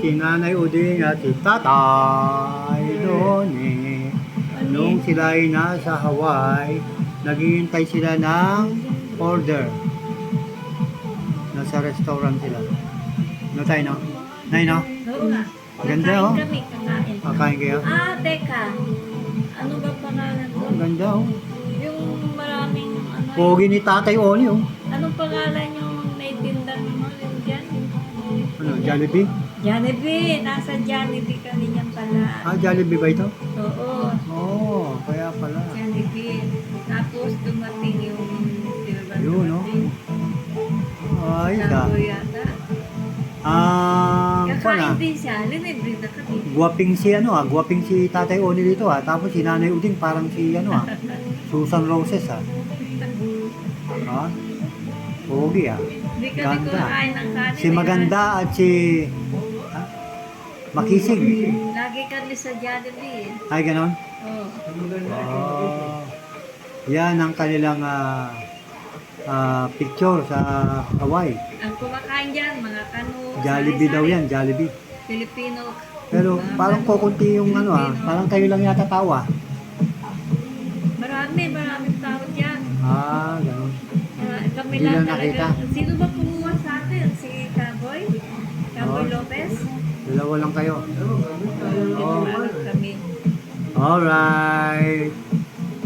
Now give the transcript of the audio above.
si Nanay Uding at si Tatay Doni. Nung sila ay nasa Hawaii, naghihintay sila ng order. Nasa restaurant sila. No tayo, no? Nay, no? Oo nga. Ganda, Kakain oh. kami, kakain. Kakain kayo? Teka. Ano ba pangalan ko? Ang ganda, oh. Yung maraming ano. Pogi ni Tatay Oni, oh. Anong pangalan yung naitindan mo yung dyan? Ano, Jollibee? Jollibee. Nasa Jollibee kami niyan pala. Jollibee ba ito? Oo. Oo, kaya pala. Jollibee. Tapos dumating yung Yun, no? Ay, Sabo yata. pala. Kakain din siya. Linebre na kami. Guwaping si guwaping si Tatay Oni dito tapos si Nanay Uding parang si Susan Roses Pogi Hindi kami Ganda. kumakain ng kanin. Si Maganda at si Makisig. Lagi kami sa Jollibee. Ay ganon. Oo. Yan ang kanilang picture sa Hawaii. Ang kumakain dyan, mga kano. Jollibee daw yan, Jollibee. Filipino. Pero parang kukunti yung parang kayo lang yata tawa. Maraming tao dyan. Ganon. Kami Hindi lang lang talaga. nakita. Sino ba kumuha sa atin? Si Cowboy? Cowboy Lopez? Dalawa lang kayo. Kami. Alright.